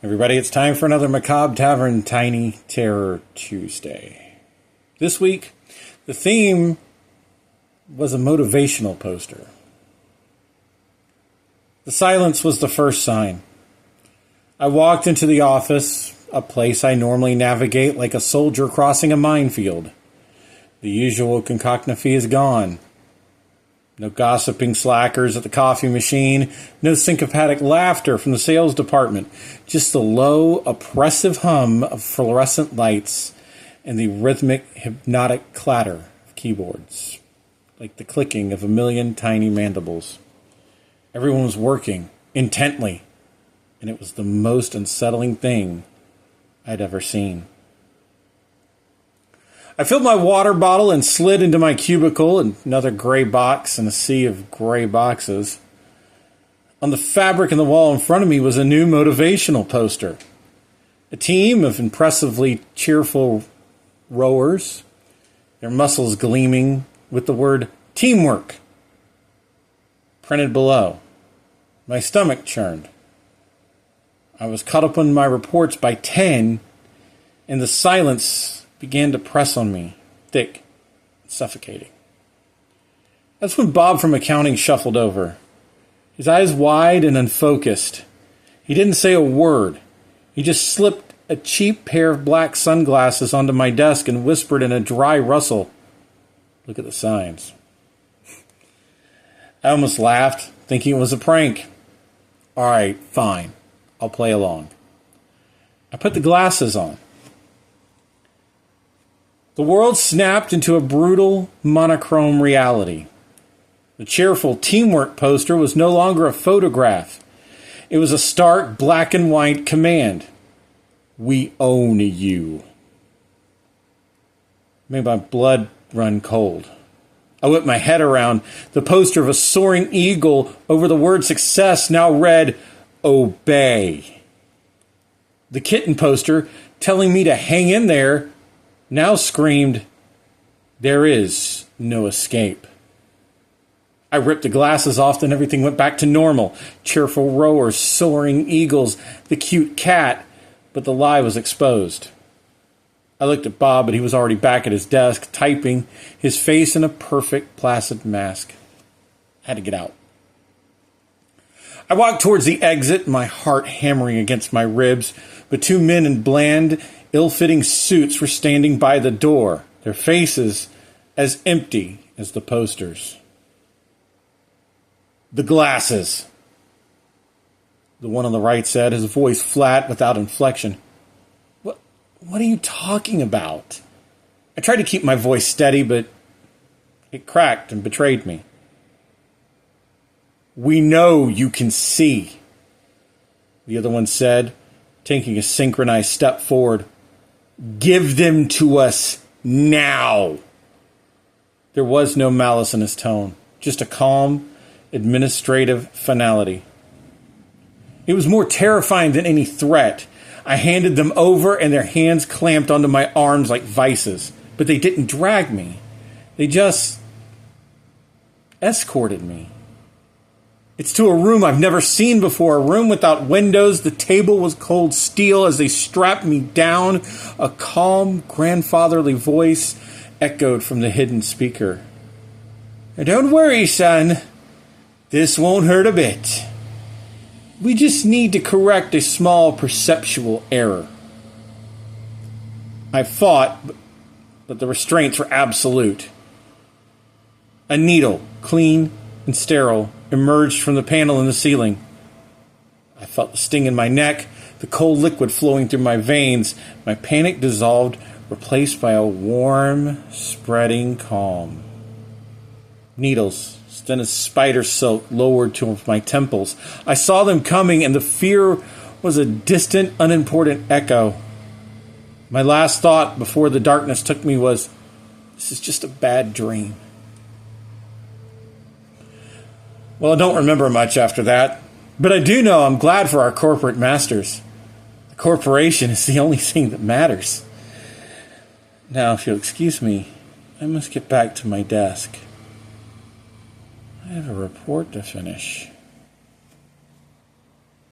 Everybody, it's time for another Macabre Tavern Tiny Terror Tuesday. This week, the theme was a motivational poster. The silence was the first sign. I walked into the office, a place I normally navigate like a soldier crossing a minefield. The usual cacophony is gone. No gossiping slackers at the coffee machine, no syncopatic laughter from the sales department, just the low, oppressive hum of fluorescent lights and the rhythmic, hypnotic clatter of keyboards, like the clicking of a million tiny mandibles. Everyone was working, intently, and it was the most unsettling thing I'd ever seen. I filled my water bottle and slid into my cubicle, another gray box in a sea of gray boxes. On the fabric in the wall in front of me was a new motivational poster. A team of impressively cheerful rowers, their muscles gleaming with the word teamwork printed below. My stomach churned. I was caught up on my reports by 10, and the silence began to press on me, thick and suffocating. That's when Bob from accounting shuffled over, his eyes wide and unfocused. He didn't say a word. He just slipped a cheap pair of black sunglasses onto my desk and whispered in a dry rustle, "Look at the signs." I almost laughed, thinking it was a prank. All right, fine. I'll play along. I put the glasses on. The world snapped into a brutal, monochrome reality. The cheerful teamwork poster was no longer a photograph. It was a stark black and white command. We own you. It made my blood run cold. I whipped my head around. The poster of a soaring eagle over the word success now read, "Obey." The kitten poster, telling me to hang in there, now screamed, "There is no escape." I ripped the glasses off, and everything went back to normal. Cheerful rowers, soaring eagles, the cute cat, but the lie was exposed. I looked at Bob, but he was already back at his desk, typing, his face in a perfect, placid mask. I had to get out. I walked towards the exit, my heart hammering against my ribs, but two men in bland, ill-fitting suits were standing by the door, their faces as empty as the posters. "The glasses," the one on the right said, his voice flat without inflection. What are you talking about?" I tried to keep my voice steady, but it cracked and betrayed me. "We know you can see," the other one said, taking a synchronized step forward. "Give them to us now." There was no malice in his tone, just a calm, administrative finality. It was more terrifying than any threat. I handed them over, and their hands clamped onto my arms like vices. But they didn't drag me. They just escorted me. It's to a room I've never seen before, a room without windows. The table was cold steel as they strapped me down. A calm, grandfatherly voice echoed from the hidden speaker. "Don't worry, son. This won't hurt a bit. We just need to correct a small perceptual error." I fought, but the restraints were absolute. A needle, clean and sterile, emerged from the panel in the ceiling. I felt the sting in my neck, the cold liquid flowing through my veins. My panic dissolved, replaced by a warm, spreading calm. Needles, thin as spider silk, lowered to my temples. I saw them coming, and the fear was a distant, unimportant echo. My last thought before the darkness took me was, this is just a bad dream. Well, I don't remember much after that, but I do know I'm glad for our corporate masters. The corporation is the only thing that matters. Now, if you'll excuse me, I must get back to my desk. I have a report to finish.